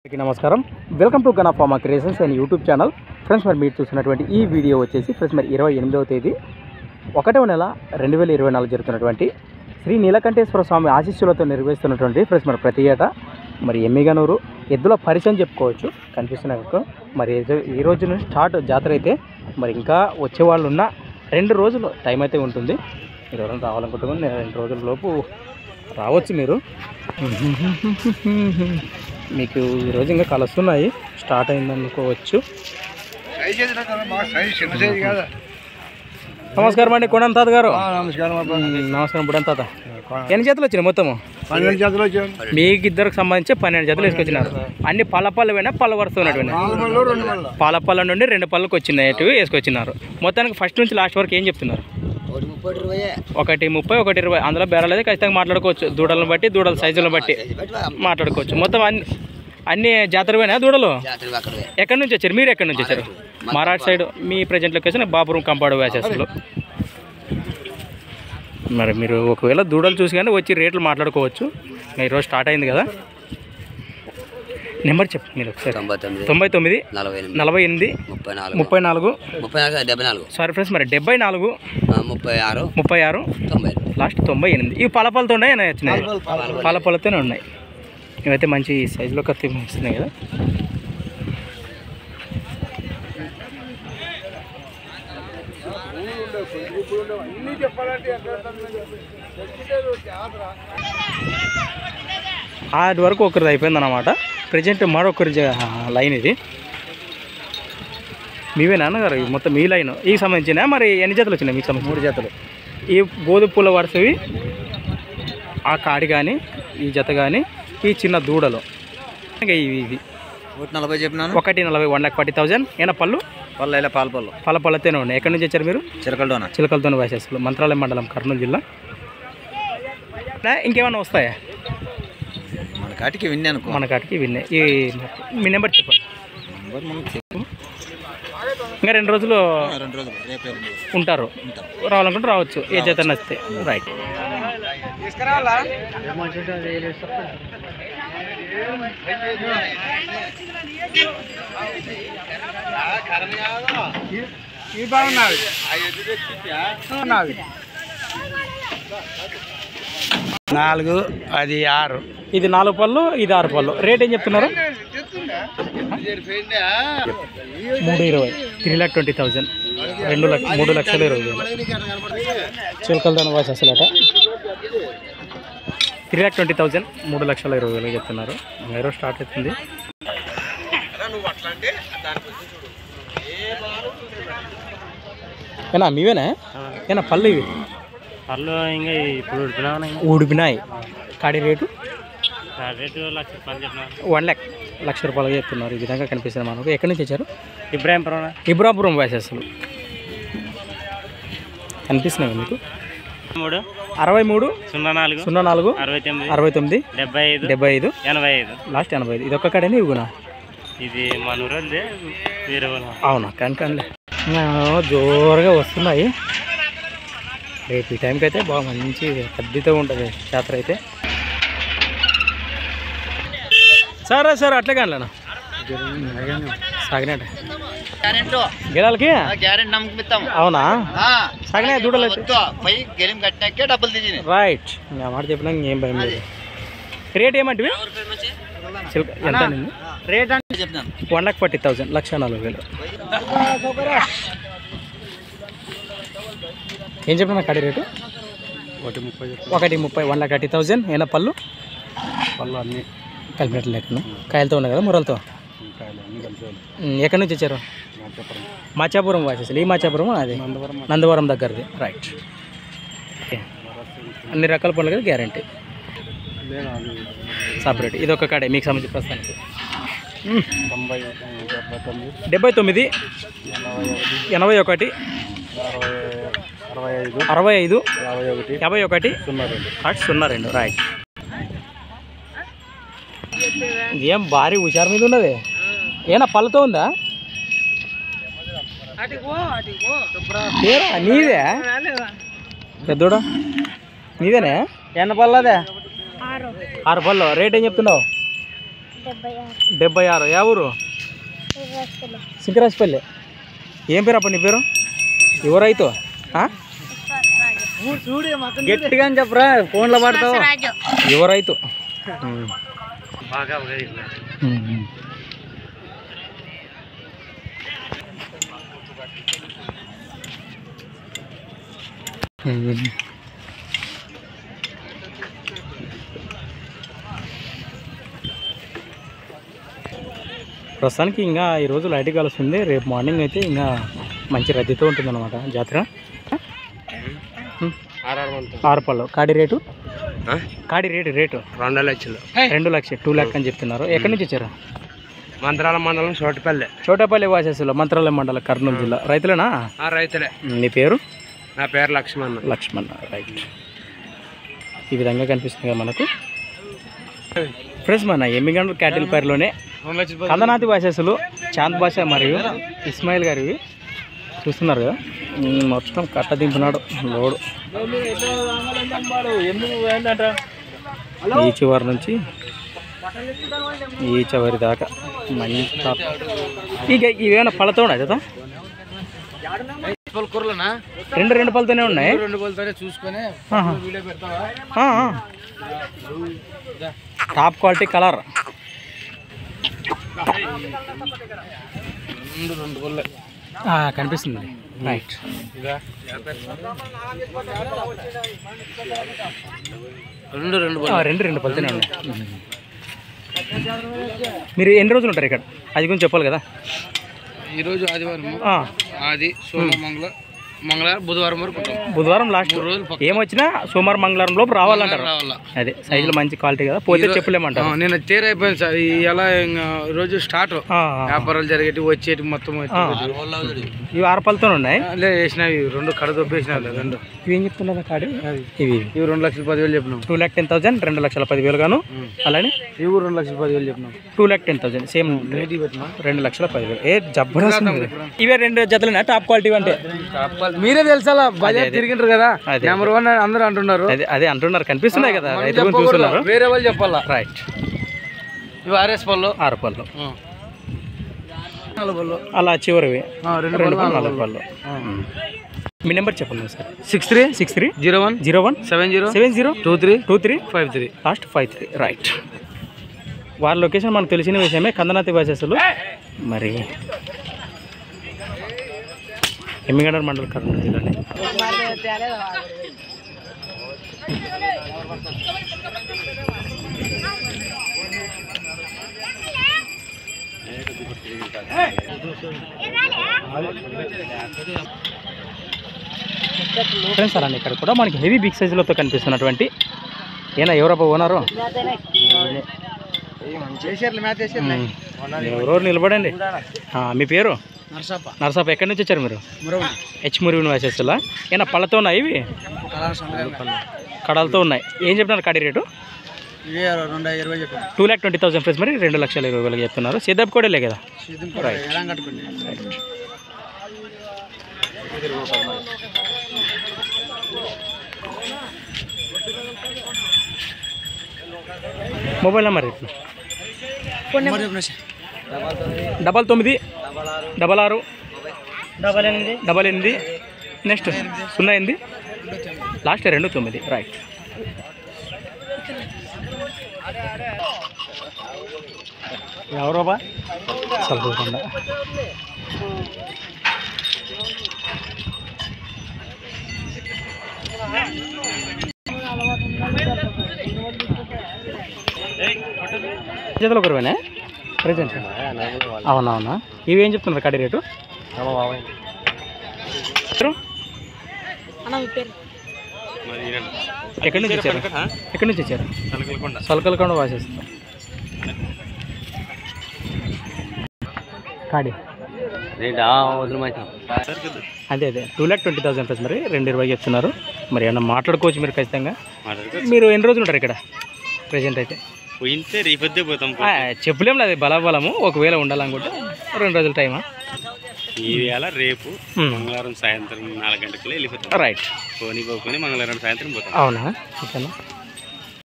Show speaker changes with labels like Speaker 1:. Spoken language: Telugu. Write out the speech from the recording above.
Speaker 1: నమస్కారం welcome to Gana pharma creations and YouTube channel friends. మరి మీరు చూస్తున్నటువంటి ఈ వీడియో వచ్చేసి ఫ్రెండ్స్ మరి 28వ తేదీ 1వ నెల 2024 జరుగుతున్నటువంటి శ్రీ నీలకంఠేశ్వర స్వామి ఆశీస్సులతో నిర్వహిస్తున్నటువంటి ఫ్రెండ్స్ మరి ప్రతి ఏటా మరి ఎమ్మిగనూరు ఎద్దుల పరిచయం చెప్పుకోవచ్చు కనిపిస్తున్నాయి. మరి ఈ రోజు నుంచి స్టార్ట్ జాతర అయితే మరి ఇంకా వచ్చేవాళ్ళు ఉన్న 2 రోజులు టైం అయితే ఉంటుంది. మీరు ఎవరైనా రావాలనుకుంటున్నాను 2 రోజుల లోపు రావచ్చు. మీరు మీకు ఈరోజు ఇంకా కలుస్తున్నాయి స్టార్ట్ అయిందనుకోవచ్చు. నమస్కారం అండి కొండన్ తాత గారు. నమస్కారం బుడన్ తాత. ఎన్ని జతలు వచ్చినాయి మొత్తము?
Speaker 2: 12 జతలు వచ్చాయి.
Speaker 1: మీకు ఇద్దరికి సంబంధించి 12 జతలు వేసుకొచ్చినారు. అన్ని పళ్ళపళ్ళవేనా పళ్ళ వరుస ఉన్నటువంటి పాలపళ్ళ నుండి 2 పళ్ళకు వచ్చినట్టు వేసుకొచ్చినారు. మొత్తానికి ఫస్ట్ నుంచి లాస్ట్ వరకు ఏం చెప్తున్నారు? 130, 120. అందులో బేరాలు అయితే ఖచ్చితంగా మాట్లాడుకోవచ్చు. దూడలను బట్టి దూడల సైజులను బట్టి మాట్లాడుకోవచ్చు. మొత్తం అన్ని జాతరవేనా దూడలు? ఎక్కడి నుంచి వచ్చారు మీరు? ఎక్కడి నుంచి వచ్చారు? మహారాష్ట్ర సైడ్. మీ ప్రజెంట్ లొకేషన్ బాపురం కంపాడు వ్యాసెస్లో. మరి మీరు ఒకవేళ దూడలు చూసి కానీ వచ్చి రేట్లు మాట్లాడుకోవచ్చు. ఈరోజు స్టార్ట్ అయింది కదా. నెంబర్ చెప్పండి మీరు ఒకసారి. 99 48 34. సారీ ఫ్రెండ్స్ మరి 74 36 లాస్ట్ 98. ఇవి పలపలతో ఉన్నాయి వచ్చినాయి. పలపలతోనే ఉన్నాయి. ఇవైతే మంచి సైజులో కత్తి ఇస్తున్నాయి కదా. ఆది వరకు ఒకరిది అయిపోయింది అన్నమాట. ప్రజెంట్ మరొకరి లైన్ ఇది. మీవే నాన్నగారు మొత్తం మీ లైన్ ఈ సంబంధించిన మరి ఎన్ని జతలు వచ్చినాయి మీకు సంబంధించి? 3 జతలు. ఈ గోధుమ పూల వరుసవి ఆ కాడి కానీ ఈ జత కానీ ఈ చిన్న దూడలు ఇది
Speaker 2: 140 చెప్పినాను.
Speaker 1: 140 1,40,000. ఏనా పళ్ళు పళ్ళతోనే ఉన్నాయి. ఎక్కడి నుంచి వచ్చారు మీరు? చిలకలతోనే వాసేసులు. మంత్రాలయం మండలం కర్నూలు జిల్లా. ఇంకేమైనా వస్తాయా?
Speaker 2: మన కాటికి విన్నాయి.
Speaker 1: ఈ మీ నెంబర్ చెప్పండి. ఇంకా 2 రోజులు ఉంటారు. రావాలనుకుంటే రావచ్చు. ఏ జత నచ్చితే. రైట్.
Speaker 2: నాలుగు అది 6.
Speaker 1: ఇది 4 పళ్ళు, ఇది 6 పళ్ళు. రేట్ ఏం చెప్తున్నారు? 320. 3,20,000. 3,20,000. చిలకలదాని వాసి అసలు అట 3,20,000. 3,20,000 చెప్తున్నారు. మీరు స్టార్ట్ అవుతుంది. ఏనా మీవేనా? ఏనా పళ్ళు ఇవి?
Speaker 3: పళ్ళు ఇంకా ఇప్పుడు
Speaker 1: ఉడిపినాయి. కాడి రేటు
Speaker 3: 1 లక్ష
Speaker 1: రూపాయలు చెప్తున్నారు. ఈ విధంగా కనిపిస్తుంది మనకు. ఎక్కడి నుంచి వచ్చారు?
Speaker 3: ఇబ్రాహింపురం
Speaker 1: వాసెస్లు కనిపిస్తున్నాయి మీకు.
Speaker 3: 63
Speaker 1: 63
Speaker 3: 04
Speaker 1: 69 75
Speaker 3: 85
Speaker 1: లాస్ట్ 85. ఇది ఒక్క కాడేనా ఇవి కూడా?
Speaker 3: ఇది మన ఊరండి వేరే వాళ్ళు.
Speaker 1: అవునా? కానీ జోరుగా వస్తున్నాయి. రేపు ఈ టైంకి అయితే బాగా మంచి పెద్దతో ఉంటుంది జాతర అయితే. సరే అట్లే కానిలేనా సాగినట్టు గెలాలకి అవునా? సాగినాయి దూడలు అయితే. రైట్. ఆ మాట చెప్పినా ఇంకేం భయం లేదు. రేట్ ఏమంటే ఎంత
Speaker 2: రేట్ అంటే చెప్తాను.
Speaker 1: 1,40,000. 1,40,000. ఏం చెప్పినా కాడి రేటు? 130. 1,30,000. ఏనా పళ్ళు
Speaker 2: అన్నీ
Speaker 1: కలిపినట్లు లెక్కన కాయలతో ఉన్నాయి కదా మురలతో. ఎక్కడి నుంచి వచ్చారు? మాచాపురం వాసేసారు. ఈ మాచాపురం అది నందవరం దగ్గరది. రైట్. అన్ని రకాల పనులు కదా గ్యారంటీ సపరేట్. ఇది ఒక కాడే మీకు సంబంధించి ప్రస్తుతానికి 79 81 65 51 02. రైట్. ఏం భారీ హుషారు మీద ఉన్నది. ఏనా పళ్ళతో ఉందా? నీదే పెద్దోడా? నీదేనే?
Speaker 2: 8 పళ్ళదే.
Speaker 1: 6 పళ్ళు. రేట్ ఏం చెప్తున్నావు? 76. ఏ ఊరు? సింకరాజపల్లి. ఏం పేరు అప్ప నీ పేరు? యువ రైతు. గట్టిగా అని చెప్పరా, ఫోన్లో పడతావు. యువ రైతు. ప్రస్తుతానికి ఇంకా ఈరోజు లైట్ కలుస్తుంది. రేపు మార్నింగ్ అయితే ఇంకా మంచి రద్దీతో ఉంటుంది అనమాట జాతర. ఆరుపల్లు. కాడి రేటు? కాడి రేటు
Speaker 2: 2 లక్షలు.
Speaker 1: 2 లక్షలు 2 లక్ష అని చెప్తున్నారు. ఎక్కడి నుంచి వచ్చారు?
Speaker 2: మంత్రాల మండలం
Speaker 1: చోటపల్లి వాసేసులో, మంత్రాలయం మండలం, కర్నూలు జిల్లా. రైతులేనా?
Speaker 2: రైతులే.
Speaker 1: నీ పేరు?
Speaker 2: నా పేరు లక్ష్మణ్. రైట్.
Speaker 1: ఈ విధంగా కనిపిస్తుంది కదా మనకు ఫ్రెండ్స్. మన ఎమ్మిగండ్ల క్యాటిల్ పేరులోనే కందనాతి వాసేసులు చాంద్ బాషా మరియు ఇస్మాయిల్ గారివి చూస్తున్నారు కదా. మొత్తం కట్ట దింపినాడు లోడు. ఈ చివరి నుంచి ఈ చివరి దాకా మంచి టాప్. ఇక ఇవేమైనా పళ్ళతో ఉన్నాయి కదా? 2 పళ్ళతోనే ఉన్నాయి.
Speaker 2: 2 పళ్ళతోనే చూసుకొని
Speaker 1: టాప్ క్వాలిటీ కలర్.
Speaker 2: 2 పళ్ళు
Speaker 1: కనిపిస్తుంది. రైట్. 2 పళ్ళతోనే ఉన్నాయి. మీరు ఎన్ని రోజులు ఉంటారు ఇక్కడ? అది గురించి చెప్పాలి కదా.
Speaker 2: ఈరోజు ఆదివారం, ఆది సోమవారం, మంగళవారం, బుధవారం వరకు ఉంటాం.
Speaker 1: బుధవారం లాస్ట్. ఏమొచ్చినా సోమవారం మంగళవారం లోపు రావాలంటారు. అదే సైజులు మంచి క్వాలిటీ కదా, పోతే చెప్పులేమంటారు.
Speaker 2: నేను తేరైపోయింది సార్. ఎలా రోజు స్టార్ట్ వ్యాపారాలు జరిగేటి వచ్చేటి మొత్తం
Speaker 1: ఇవి 6 పళ్ళతో ఉన్నాయి.
Speaker 2: వేసినవి 2 కడ దొబ్బేసినాయి. 2
Speaker 1: ఇవి ఏం చెప్తున్నారు కాడి?
Speaker 2: ఇవి 2,10,000 చెప్పినాం.
Speaker 1: 2,10,000, 2,10,000 గాను. అలానే
Speaker 2: ఇవి 2,10,000 చెప్పినాం.
Speaker 1: 2,10,000 సేమ్ 2,10,000. ఏ జబర్దస్త్. ఇవే 2 జతలున్నా టాప్ క్వాలిటీ అంటే?
Speaker 2: మీరే తెలుసా, బజార్ తిరిగింటారు కదా, నెంబర్ 1 అందరూ అంటున్నారు.
Speaker 1: అదే అంటున్నారు, కనిపిస్తున్నాయి కదా, రైతులు చూస్తున్నారు.
Speaker 2: వేరే వాళ్ళు చెప్పాలా.
Speaker 1: రైట్.
Speaker 2: ఇవి 6 పళ్ళు.
Speaker 1: 6 పళ్ళు. అలా చివరివి 2 పళ్ళు, 4 పళ్ళు. మీ నెంబర్ చెప్పండి సార్. 63 01 70 23 53 లాస్ట్ 53. రైట్. వారి లొకేషన్ మనకు తెలిసిన విషయమే, కందనాతి వాసేసులు. మరి ఎమ్మిగండ్ల మండలం, కర్నూలు జిల్లానే. ఫ్రెండ్స్ అలానే ఇక్కడ కూడా మనకి హెవీ బిగ్ సైజులతో కనిపిస్తున్నటువంటి ఏనా ఎవరబ్బా ఓనరు? ఎవరెవరు నిలబడండి. మీ పేరు? నరసాప. ఎక్కడి నుంచి వచ్చారు మీరు? మురివిని వేసేస్తా. ఏనా పళ్ళతో ఉన్నాయి ఇవి? కడాలతో ఉన్నాయి. ఏం చెప్పినారు కాడి రేటు? 2,20,000 ఫ్రెండ్స్. మరి 2,20,000 చెప్తున్నారు. సిద్ధప్ కూడా లే కదా. Mobile number 99 66 88 next 08 last 29. Right. ఎవరోబా చల్లుకుండా జతలు 1 ప్రజెంట్. అవునవునా. ఇవి ఏం చెప్తున్నారు కాడి రేటు? ఎక్కడి నుంచి వచ్చారు? సలకలకొండ వాసేస్తాం. కాడి అదే 2,20,000 ప్లస్. మరి 2,20,000 చెప్తున్నారు. మరి ఏమన్నా మాట్లాడుకోవచ్చు మీరు ఖచ్చితంగా. మీరు ఎన్ని రోజులు ఉంటారు ఇక్కడ ప్రెజెంట్ అయితే?
Speaker 3: పోయితే రేపొద్దే పోతాం.
Speaker 1: చెప్పలేం లేదు, బలబలము. ఒకవేళ ఉండాలనుకుంటే 2 రోజుల టైమా?
Speaker 3: ఈవేళ రేపు మంగళవారం సాయంత్రం 4 గంటలకు వెళ్ళిపోతాం.
Speaker 1: రైట్.
Speaker 3: పోనీ మంగళవారం సాయంత్రం పోతాం.
Speaker 1: అవునా? ఓకేనా.